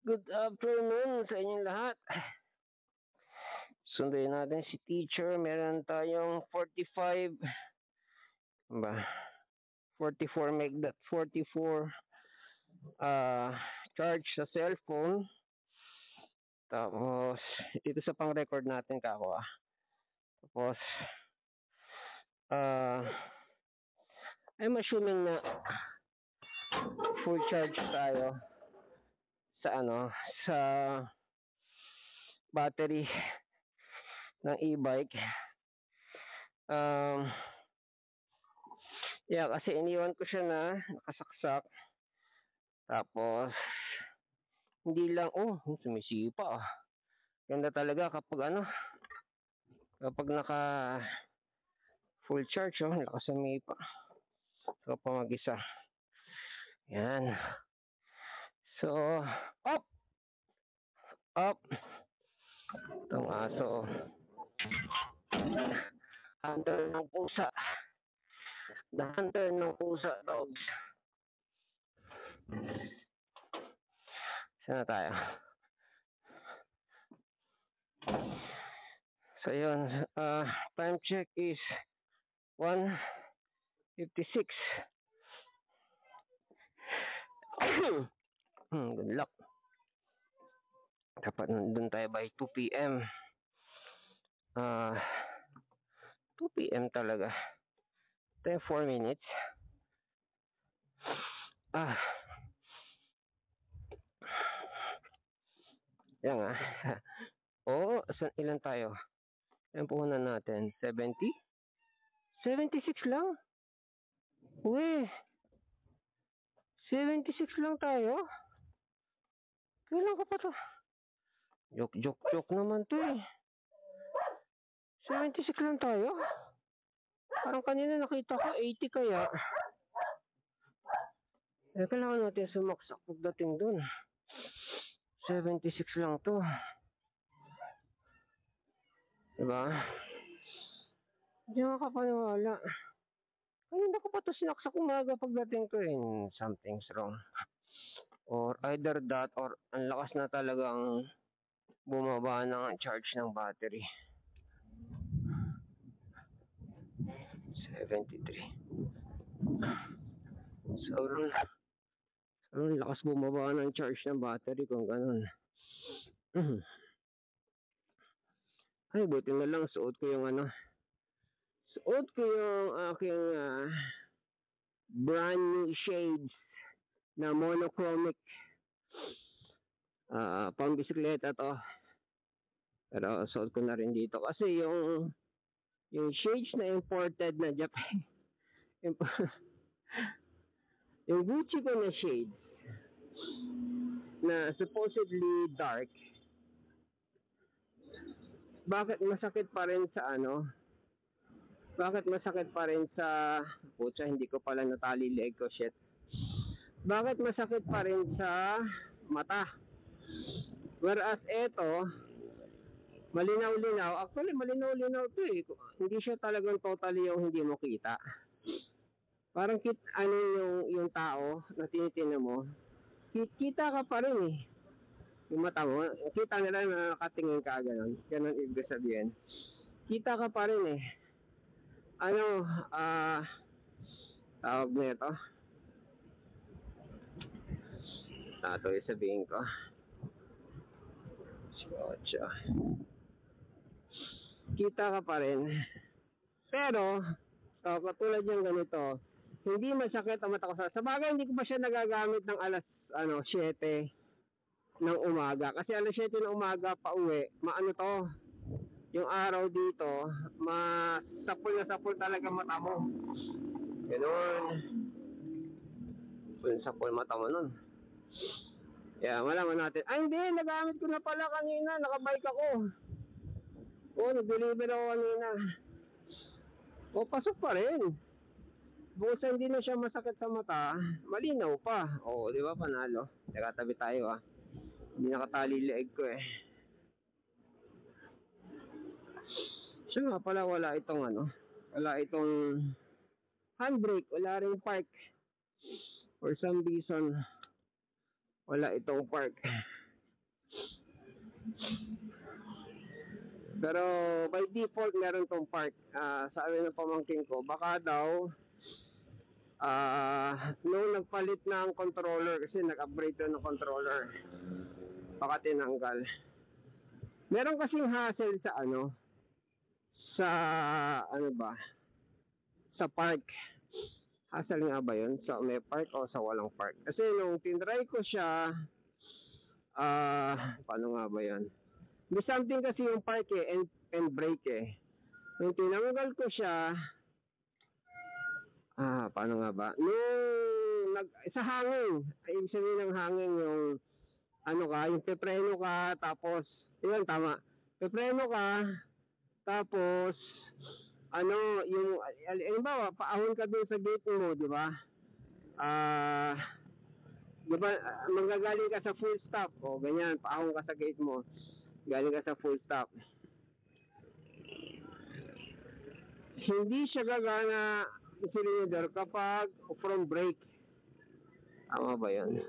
Good afternoon sa inyong lahat. Sunduin natin si teacher. Meron tayong 45 ba? 44 meg.44 charge sa cellphone. Tapos dito sa pang-record natin kako. Tapos I'm assuming na full charge tayo sa sa battery ng e-bike. Kasi iniwan ko siya na nakasaksak. Tapos hindi lang sumisipa. Ganda talaga kapag kapag naka full charge nakasumipa. So pamag-isa. Yan. So up itong aso. Hunter ng pusa. The hunter ng pusa dogs. Saan na tayo? So yun, time check is 1:56. Good luck. Dapat nandun tayo by 2 p.m. 2 p.m. talaga. 4 minutes. Yan nga. Ilan tayo? Yan puhunan natin. 70? 76 lang? Uy! 76 lang tayo? Kailan ka pa to? Joke naman to eh. 76 lang tayo? Parang kanina nakita ko 80 kaya. Kailangan natin sumaksak pagdating dun. 76 lang to. Diba? Hindi makapaniwala. Kanina ko pa to sinaksak umaga pagdating ko something's wrong. Or either that or ang lakas na talagang bumaba ng charge ng battery. 73. Sobrang lakas bumaba ng charge ng battery kung ganun. Ay, buti na lang suot ko yung aking brand new shades na monochromic pang bisikleta to. Pero suot ko na rin dito kasi yung shades na imported na Japan yung Gucci ko na shades na supposedly dark, bakit masakit pa rin sa putya, hindi ko pala natali leg ko, shit. Bakit masakit pa rin sa mata? Whereas eto malinaw-linaw. Actually malinaw-linaw to eh. Hindi siya talagang totally yung hindi mo kita. Parang yung tao na tinitingnan mo, kita ka pa rin eh. Yung mata mo, kita nila na nakatingin ka gano'n. Ganun ibig sabihin. Kita ka pa rin eh. Tawag na ito. Ito yung sabihin ko. Kita ka pa rin. Pero, katulad yung ganito, hindi masakit ang mata ko. Sa bagay, hindi ko pa siya nagagamit ng alas 7 ng umaga. Kasi alas 7 ng umaga pa uwi, yung araw dito, sapul na sapul talaga mata mo. Ganun. Sapul mata mo nun. Malaman natin. Ay hindi, nagamit ko na pala kanina, nakabike ako. Nag-deliver ako kanina. Pasok pa rin. Bukas hindi na siya masakit sa mata, malinaw pa. Di ba panalo? Nagkatabi tayo Hindi nakatali leeg ko eh. Siya nga pala wala itong handbrake, wala rin park. For some reason, wala itong park. Pero by default meron tong park. Sabi ng pamangkin ko, baka daw nung nagpalit ng controller kasi nag-upgrade to ng controller, baka tinanggal. Meron kasing hassle sa sa sa park. Hassle nga ba yun? Sa may park o sa walang park? Kasi nung tinry ko siya, paano nga ba yun? May something kasi yung park and brake eh. Nung tinanggal ko siya, paano nga ba? Sa hangin, ibig sabihin ng hangin yung yung pepreno ka, tapos, yun, tama. Pepreno ka, tapos, yung, halimbawa, paahon ka dun sa gate mo, di ba? Di ba, manggagaling ka sa full stop, o ganyan, paahon ka sa gate mo, galing ka sa full stop. Hindi siya gagana cylinder kapag from brake. Tama ba yun?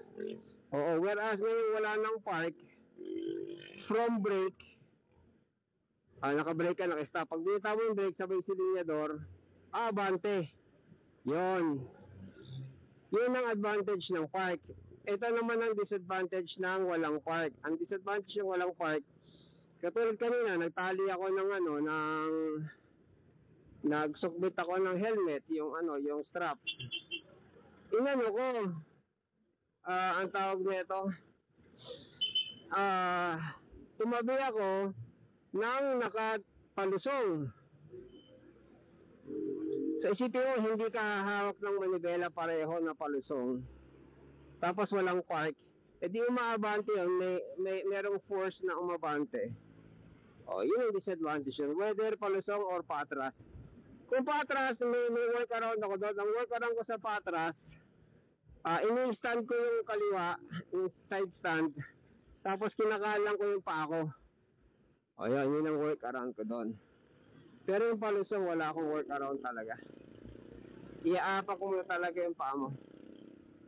Oo, whereas ngayon wala nang park, from brake, naka-brake ka, naka-stop. Pag dinita mo yung brake, sabay silinyador, abante. Yun. Yun ang advantage ng park. Ito naman ang disadvantage ng walang park. Ang disadvantage ng walang park, katulad kanina, nagtali ako ng nagsukbit ako ng helmet, yung strap. Inano ko, ang tawag nito, tumabi ako nang nakapalusong. Sa isipin mo, hindi ka hawak ng manibela pareho na palusong. Tapos walang park. E di umaabante yun, merong force na umabante. Yun ang disadvantage yun. Whether palusong or patras. Kung patras, may workaround ako doon. Ang workaround ko sa patras, in-stand ko yung kaliwa, yung side stand, tapos kinakalang ko yung paa ko. Yun ang workaround ko doon. Pero yung palusong, wala akong workaround talaga. Iaapa ko muna talaga yung paa mo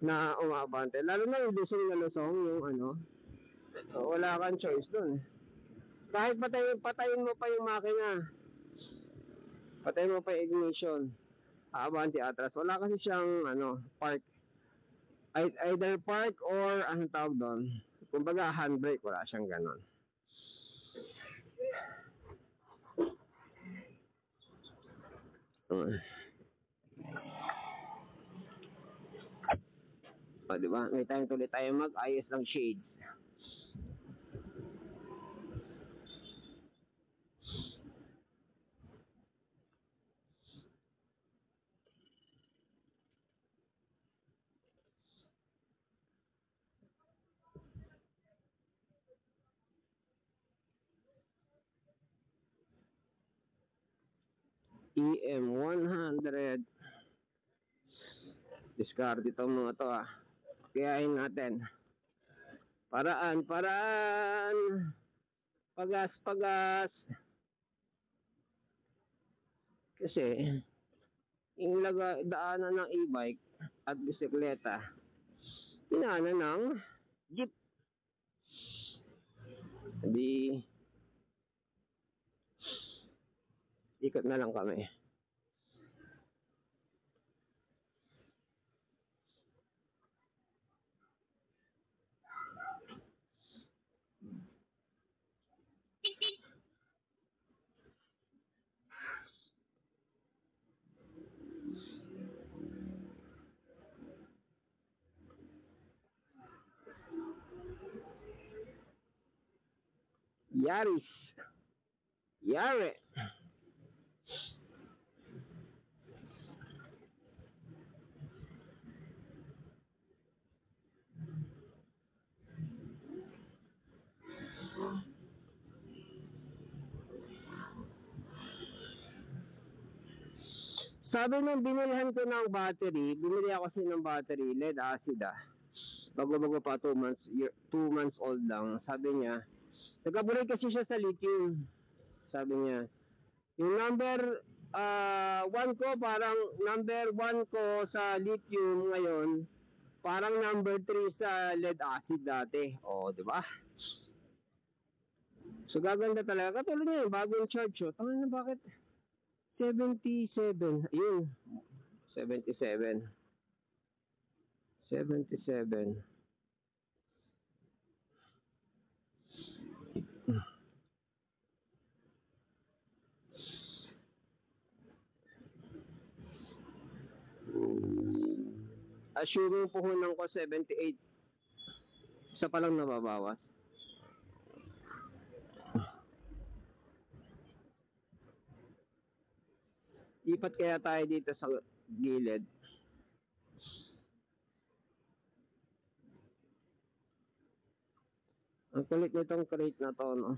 na umabante. Lalo na yung lusong na lusong, yung wala kang choice doon. Kahit patayin mo pa yung makina, patayin mo pa yung ignition, aabante atras. Wala kasi siyang park. Either park or anong tawag doon, kumbaga handbrake, wala siyang ganon. Diba? May time tuloy tayo mag-ayos ng shades. EM100. Discard itong mga to Kayain natin. Paraan. Pagas. Kasi, yung daanan ng e-bike at bisikleta, dinaanan ng jeep. Hindi, ikot na lang kami. Yaris. Yari. Sabi nung binilihan ko ng battery, bumili ako kasi ng battery, lead acid bago pa 2 months old lang. Sabi niya, nag-upgrade kasi siya sa lithium. Sabi niya, yung number 1 ko, parang number 1 ko sa lithium ngayon, parang number 3 sa lead acid dati. Di ba? So gaganda talaga. Katulad niya, bagong charge. Oh. Tama na bakit? 77. Ayun. 77. 77. Assuming puhunan ko 78. Isa pa lang nababawas. Lipat kaya tayo dito sa gilid. Ang kulit nitong crate na to, no?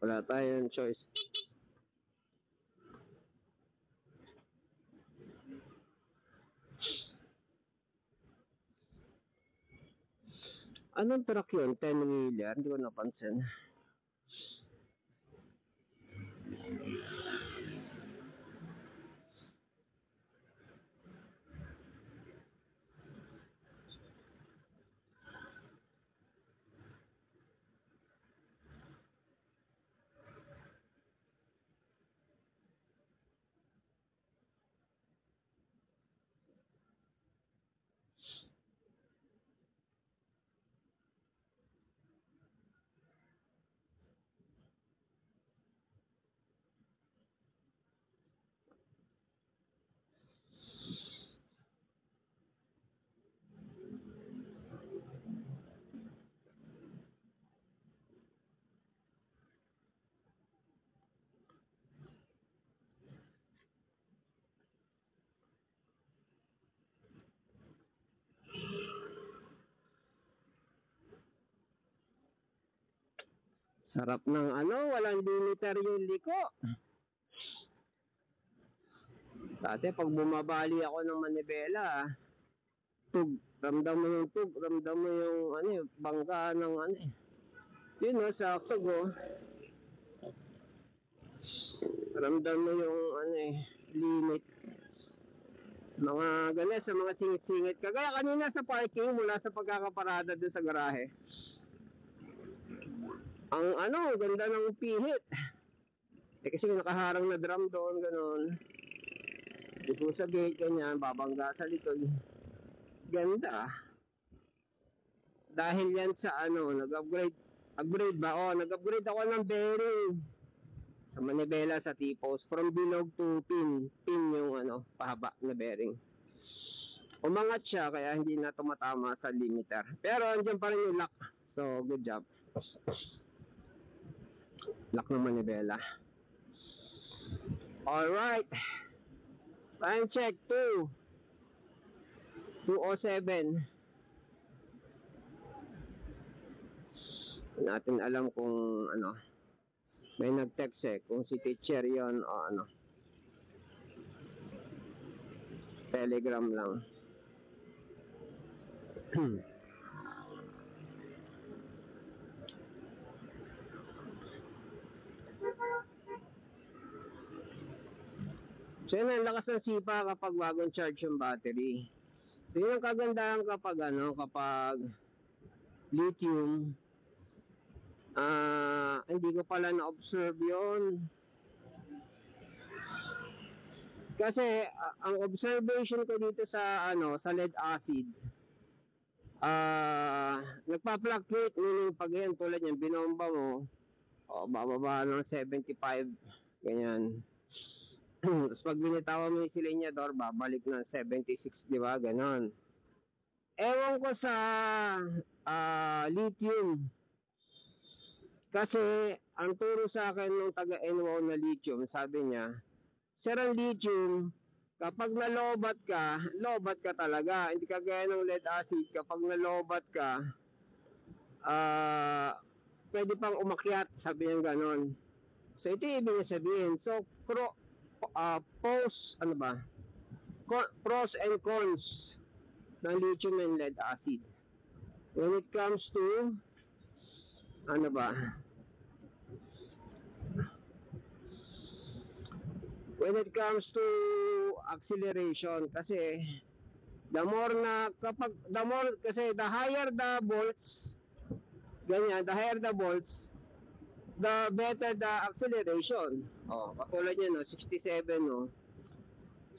Wala tayong choice. Anong truck yun? 10-wheeler? Hindi ko napansin. Sarap ng walang limiter yung liko. Dati pag bumabali ako ng manibela, tug, ramdam mo yung tug, ramdam mo yung bangka ng yun sa tug ramdam mo yung limit. Mga ganyan sa mga singit-singit. Kagaya kanina sa parking mula sa pagkakaparada doon sa garahe. Ang ganda ng pihit. Kasi nakaharang na drum doon, ganun. Dito sa gate, ganyan, babangga sa likod. Ganda. Dahil yan sa nag-upgrade. Nag-upgrade ako ng bearing. Sa manibela sa tipos. From bilog to pin. Pin yung pahaba na bearing. Umangat siya, kaya hindi na tumatama sa limiter. Pero andyan pa rin yung lock. So, good job. Lock ng manibela. Alright. Time check 2:07. Natin alam kung may nag-text kung si teacher yon o Telegram lang. So yun, ang lakas ng sipa kapag bagong charge yung battery. So yun ang kagandahan kapag lithium. Hindi ko pala na-observe yun. Kasi ang observation ko dito sa lead acid, nagpa-fluctuate, meaning pag yan tulad yan binomba mo, bababa ng 75, ganyan. Tapos pag binitawan mo yung silinyador, babalik ng 76, di ba? Ganon. Ewan ko sa lithium. Kasi ang turo sa akin ng taga-NWO na lithium, sabi niya, sir, ang lithium, kapag nalobat ka talaga. Hindi ka gaya ng lead acid. Kapag nalobat ka, pwede pang umakyat, sabi niya ganon. So ito yung ibig sabihin. So, pros and cons ng lithium and lead acid. When it comes to when it comes to acceleration, kasi the more na kapag the more kasi the higher the volts, ganyan, the higher the volts, the better the acceleration. Katulad niya, no, 67, no.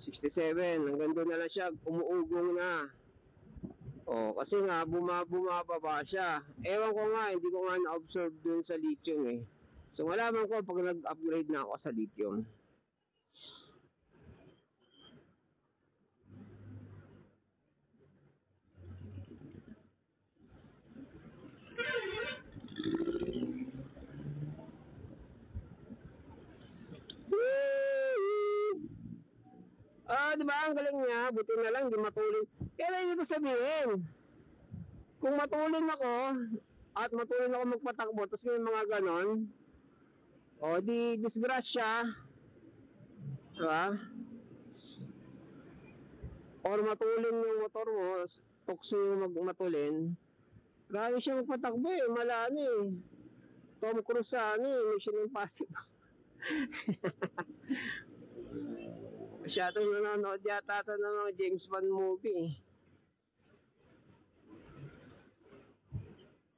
67, hanggang doon na lang siya, umuugong na. Kasi nga, bumababa siya. Ewan ko nga, hindi ko nga na-observe dun sa lithium eh. So, malaman ko pag nag-upgrade na ako sa lithium. Diba? Ang galing niya. Buti na lang, di matulin. Kaya hindi ko sabihin. Kung matulin ako, at matulin ako magpatakbo, tapos may mga ganon, di disgrasya. Diba? Or matulin yung motor mo, tukso yung matulin. Grabe siya magpatakbo eh, malano eh. Tom Cruise sa Mission Impossible. Masyadong nanonood yata ito ng mga James Bond movie.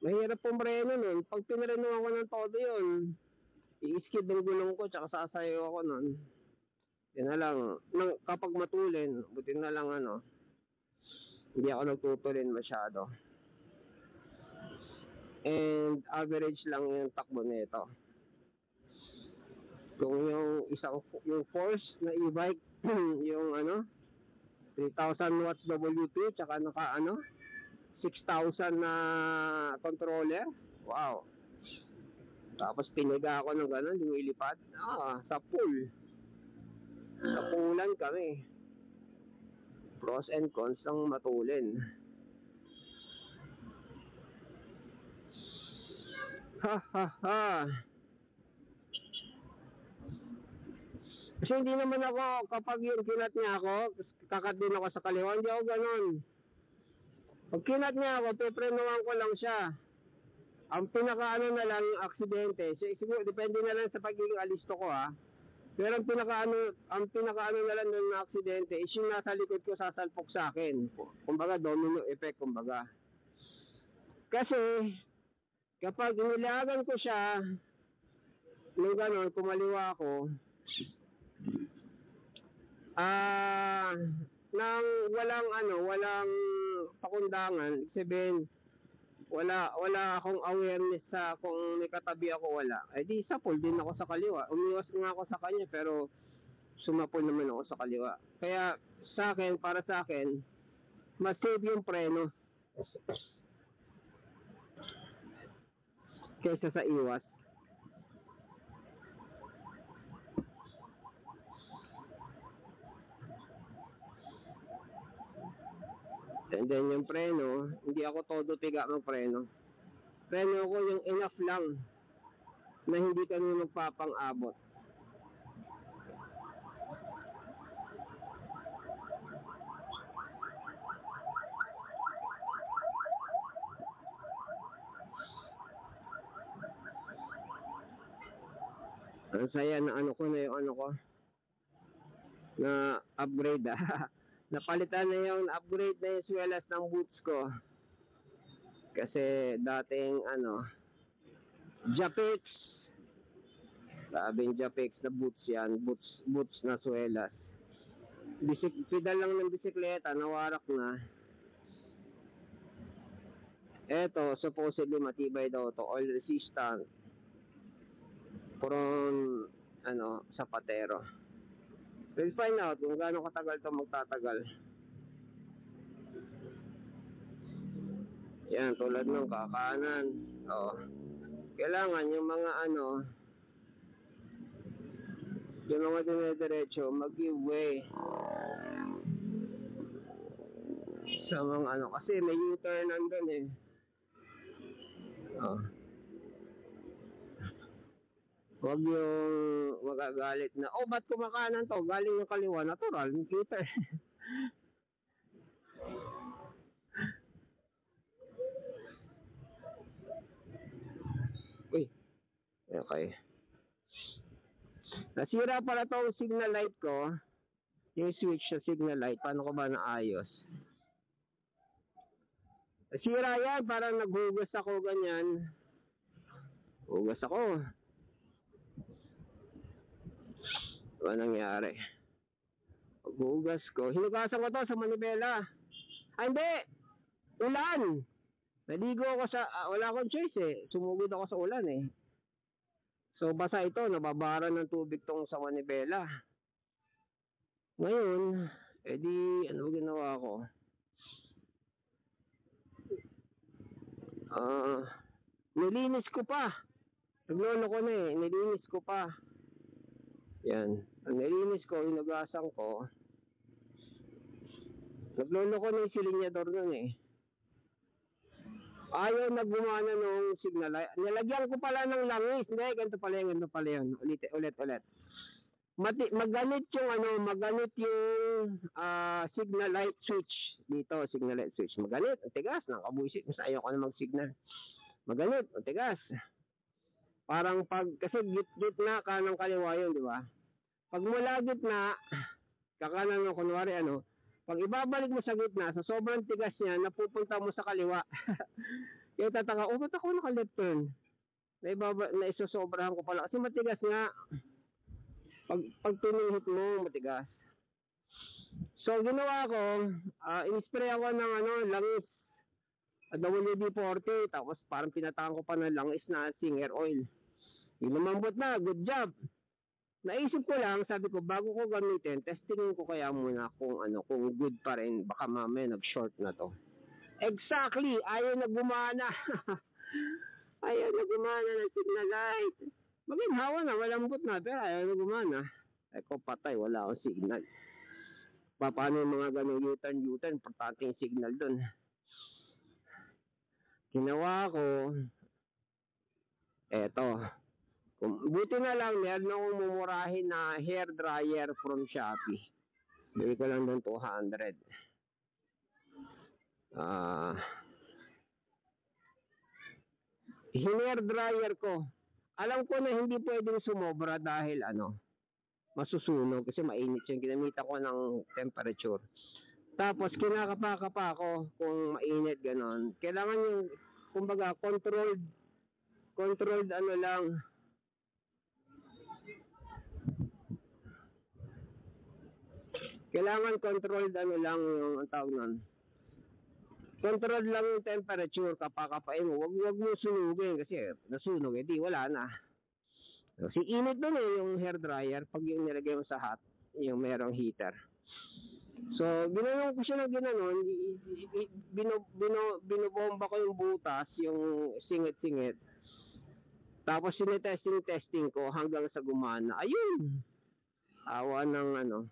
Mahirap pumreno nun. Pag pinreno ako ng todo yun, i-skid ang gulong ko, tsaka sasayo ako nun. Yan na lang. Kapag matulin, buti na lang hindi ako nagtutulin masyado. And average lang yung takbo nito. Kung yung force na e-bike, yung 3,000 watts WP, tsaka 6,000 na controller. Wow. Tapos piniga ako ng gano'n, lumilipad. Sa pool. Sa poolan kami. Pros and cons ng matulin. Kasi hindi naman ako, kapag yung kinat niya ako, kakat din ako sa kaliwa, hindi ako ganun. Pag kinat niya ako, peprenuhan ko lang siya. Ang pinakaano na lang yung aksidente, siguro depende na lang sa pagiging alisto ko Pero ang pinakaano na lang ng aksidente is yung nasa likod ko sasalpok sa akin. Kumbaga domino effect, kumbaga. Kasi kapag inilagan ko siya, nung gano'n, kumaliwa ako, nang walang pakundangan, sabihin, wala akong awareness sa kung may katabi ako, wala. Di sapol din ako sa kaliwa. Umiwas nga ako sa kanya, pero sumapol naman ako sa kaliwa. Kaya para sa akin, mas save yung preno kaysa sa iwas. And then yung preno, hindi ako todo tiga magpreno. Preno ko yung enough lang na hindi kami magpapang-abot. Ang saya na ko na yung na upgrade napalitan na yung upgrade na yung swelas ng boots ko. Kasi dating Japex. Sabing Japex na boots yan. Boots na swelas. Pedal lang ng bisikleta, nawarak na. Eto, supposedly matibay daw to. Oil resistant. From sapatero. We'll find out kung gaano katagal to magtatagal. Yan, tulad ng kakanan. Kailangan yung mga yung mga dinediretso, mag-give way sa mga kasi may U-turn nandun eh. Huwag yung magagalit na, ba't kumakanan to? Galing yung kaliwa, natural, kita eh. Uy, okay. Nasira pala tong signal light ko. Yung switch sa signal light. Paano ko ba naayos? Nasira yan. Parang naghugas ako ganyan. Hugas ako. Ano nangyari? Paghugas ko. Hinugasan ko to sa manibela. Ah, hindi! Ulan! Naligo ako sa... wala akong choice eh. Sumugod ako sa ulan eh. So basa ito, nababara ng tubig tong sa manibela. Ngayon, edi ano ginawa ko? Nilinis ko pa. Naglolo ko na eh, nilinis ko pa. Yan. Ang nilinis ko, hinugasan ko. Naglolo ko na yung silinyador nun eh. Ayaw na gumana nung signal light. Nilagyan ko pala ng langis. Hindi, ganito pala yun. Ulit. Maganit yung signal light switch. Dito, signal light switch. Maganit, ang tigas. Nakabuisit. Mas ayaw ko na mag-signal. Maganit, ang tigas. Parang kasi gitna kanang kaliwa yun, di ba? Pag mula gitna, kakanan ng kunwari pag ibabalik mo sa gitna, sa sobrang tigas niya, napupunta mo sa kaliwa. Kaya tataka, ba't ako naka-left turn? Naisosobrahan ko pala. Kasi matigas nga. Pag tinihit mo, matigas. So, ginawa ko, in-spray ako ng langis. WD-40. Tapos parang pinatakan ko pa ng langis na Singer oil. Lumambot na, good job. Naisip ko lang, sabi ko, bago ko gamitin, testingin ko kaya muna kung good pa rin, baka mamaya nag-short na to. Exactly, ayaw na gumana. Ayaw na gumana ng signal light. Maginhawa na, malambot na, pero ayaw na gumana. Ko patay, wala akong signal. Paano yung mga ganong U-turn, importante yung signal dun. Ginawa ko, eto. Buti na lang, meron akong mumurahin na hair dryer from Shopee. Bili ko lang doon 200. Hair dryer ko. Alam ko na hindi pwedeng sumobra dahil masusunog kasi mainit yung ginamita ko ng temperature. Tapos kinakapa ko kung mainit ganon. Kailangan yung kumbaga controlled lang. Kailangan controlled lang yung tawag nun. Controlled lang yung temperature, kapakapain mo. Wag mo sunugin kasi nasunog, di wala na. Si init dun yung hair dryer pag yung nilagay mo sa hot, yung merong heater. So, ginanong ko siya ng ginanon, binobomba ko yung butas, yung singit-singit. Tapos sinetesting ko hanggang sa gumana. Ayun! Awa ng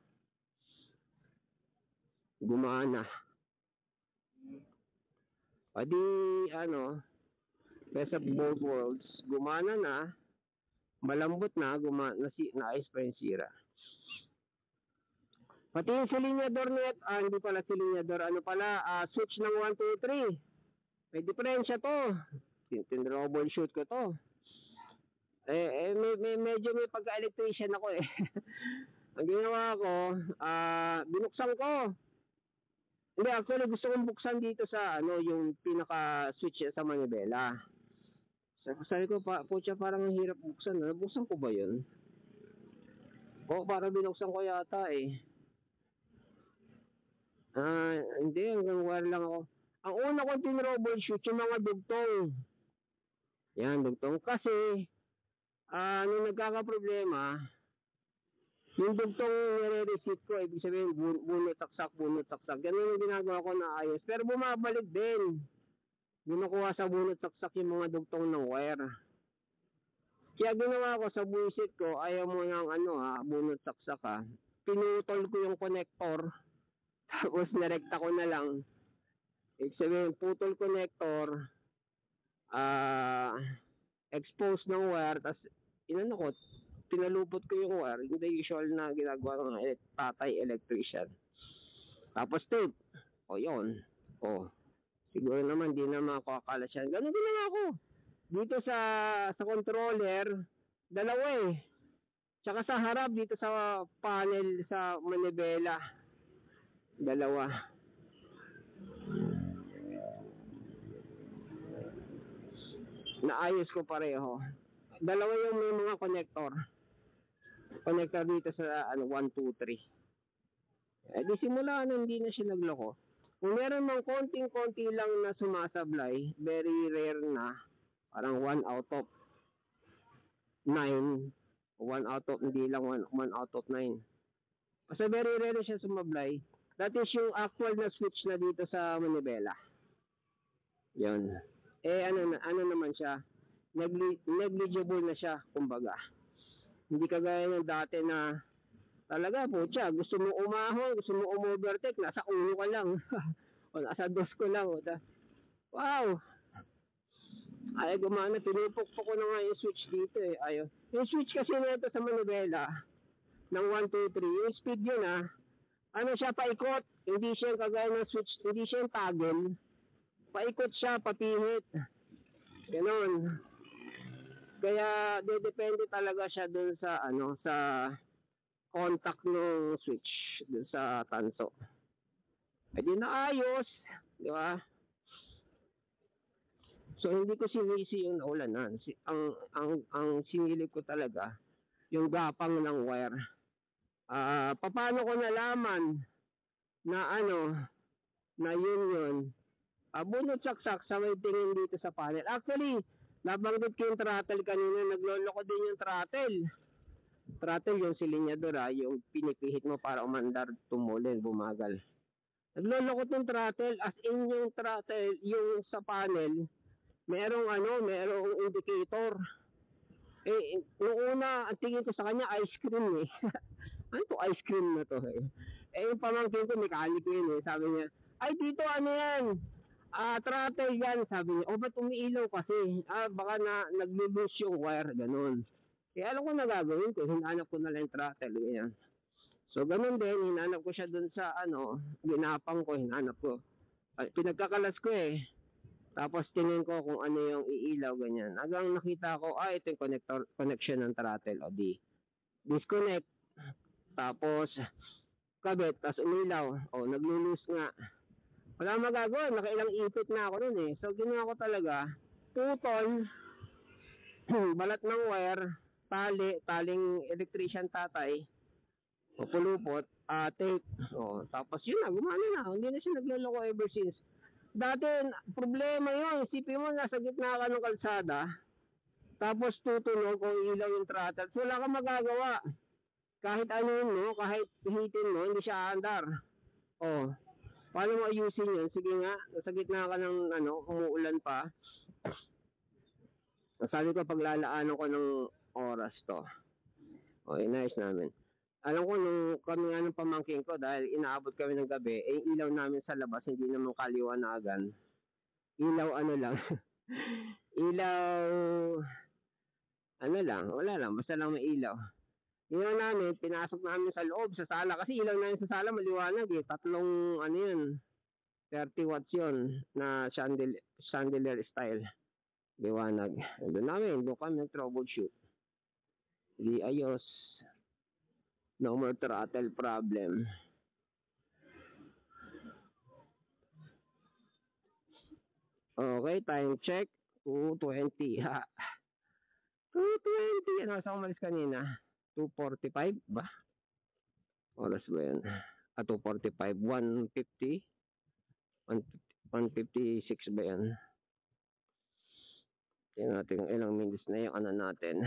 gumana. Adi best of both worlds, gumana na, malambot na, naayos pa yung sira. Pati yung silinyador net, hindi pala silinyador, switch ng 1, 2, 3. May diferensya to. Tin-troubleshoot ko to. Medyo may pagka-electrician ako eh. Ang ginawa ko, binuksan ko. Hindi, actually gusto kong buksan dito sa yung pinaka-switch sa manibela. Sabi ko, pucha, parang hirap buksan. Buksan ko ba yun? Parang binuksan ko yata eh. Hindi, hanggang wire lang ako. Ang una kong tin-troubleshoot, yung mga dugtong. Yan, dugtong. Kasi, nung nagkakaproblema, yung dugtong nire-receipt ko, ibig sabihin, bunot taksak. Ganun yung ginagawa ko na ayos. Pero bumabalik din. Ginukuha sa bunot taksak yung mga dugtong ng wire. Kaya ginawa ko sa buisit ko, ayaw mo ng bunot taksak ha. Pinutol ko yung connector. Tapos narekta ko na lang. Ibig sabihin, putol connector, expose ng wire, tapos pinalupot ko yung wire, yung the usual na ginagawa ng tatay electrician. Tapos tape. Yun. Siguro naman, di na makakala siya. Ganun din lang ako. Dito sa controller, dalawa eh. Tsaka sa harap dito sa panel sa manibela. Dalawa. Naayos ko pareho. Dalawa yung may mga connector. Connector dito sa 1, 2, 3. Eh di simula na hindi na siya nagloko. Kung meron mang konting-konti lang na sumasablay, very rare na, parang 1 out of 9, 1 out of, hindi lang 1 out of 9. Kasi very rare siya sumablay. That is yung actual na switch na dito sa manibela. Yun. Eh ano naman siya, negligible na siya, kumbaga. Hindi kagaya ng dati na talaga po siya, gusto mo umahon, gusto mo umovertake, nasa ulo ka lang. O nasa dos ko lang. Wow! Ay, gumana, pinupukpok ko na nga yung switch dito eh. Ayaw. Yung switch kasi nito sa manibela, ng 1, 2, 3, yung speed yun ano siya, paikot. Hindi siya kagaya ng switch, hindi siya yung toggle. Paikot siya, papihit. Ganon. Kaya, depende talaga siya dun sa, sa contact ng switch, dun sa tanso. Eh di naayos, di ba? So hindi ko sinisi yung naulanan. Ang sinilip ko talaga yung gapang ng wire. Paano ko nalaman na na yun. Bunot saksak sa may tingin dito sa panel. Actually, nabanggit ko yung throttle kanina, nagloloko din yung throttle. Throttle yung silinyador yung pinipihit mo para umandar, tumulin, bumagal. Naglolokot yung throttle, as in yung throttle, yung sa panel, merong indicator. Eh, noong una, ang tingin ko sa kanya, ice cream eh. Ano to ice cream na to eh? Eh, yung pamangkin ko, mekaniko yun eh. Sabi niya, ay dito yan? Throttle yan. Sabi niya, ba't umiilaw kasi? Baka nag-lose yung wire, ganun. Kaya alam ko na gagawin ko, hinanap ko na lang yung throttle, ganyan. So, ganun din, hinanap ko siya dun sa, ginapang ko, hinanap ko. Pinagkakalas ko eh. Tapos tingin ko kung ano yung iilaw, ganyan. Hanggang nakita ko, ito yung connection ng throttle. O di, disconnect. Tapos, kabit, tapos umilaw. O, nag-lose nga. Wala magagawa, nakailang ipit na ako nun eh. So, ginawa ko talaga, putol, balat ng wire, taling electrician tatay, o pulupot, tape. O, tapos yun na, gumana na. Hindi na siya nagloloko ever since. Dati, problema yun. Isipin mo, nasa gitna ka ng kalsada, tapos tutunog o ilaw yung throttle. So, wala kang magagawa. Kahit kahit hihitin mo, hindi siya aandar. O, paano mo ayusin yun? Sige nga, nasa gitna ka ng umuulan pa. Sabi ko, paglalaanan ko ng oras to. O, inayos namin. Alam ko nung kami nga ng pamangkin ko dahil inaabot kami ng gabi, ilaw namin sa labas, hindi naman kaliwanagan. Ilaw lang. Ilaw, lang, wala lang, basta lang may ilaw. Ilaw namin, pinasok namin sa loob, sa sala, kasi ilaw namin sa sala maliwanag eh, tatlong 30 watts yun, na chandelier style, liwanag. Doon kami troubleshoot. Di ayos. No more throttle problem. Okay, time check. 2:20. 2:20. Ano sa umalis kanina? 2:45 ba? Oras ba yan? 2:45. 1:50. 1:56 ba yan? Tingnan natin kung ilang minutes na yung natin.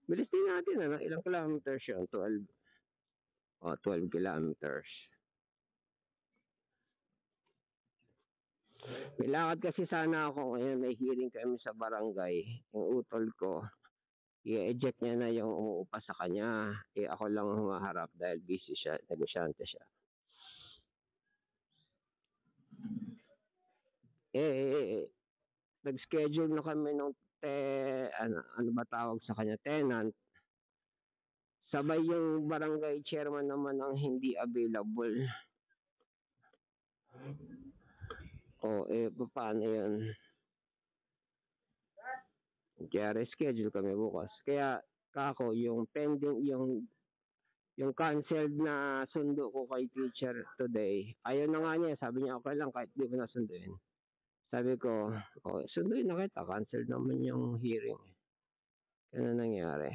Bilis din natin, ilang kilometers yun? 12. 12 kilometers. May lakad kasi sana ako ngayon, may hearing kami sa barangay. Yung utol ko, i-eject niya na yung umuupa sa kanya. Ako lang humaharap dahil busy siya, negosyante siya. Nag-schedule na kami nung ano ba tawag sa kanya, tenant. Sabay yung barangay chairman naman ang hindi available. Paano yun? Kaya reschedule kami bukas. Kaya kako yung pending yung canceled na sundo ko kay teacher today. Ayaw na nga niya, sabi niya okay lang kahit di ko nasunduin. Sabi ko, okay, sunduin na kita, cancel naman yung hearing. Ano nangyari?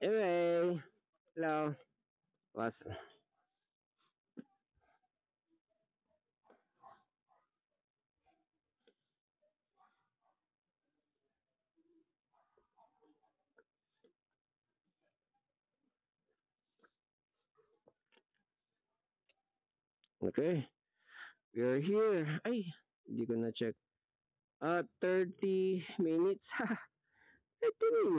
Anyway, hello. Was okay. We're here. Ay, hindi ko na check. 30 minutes. 30 minutes.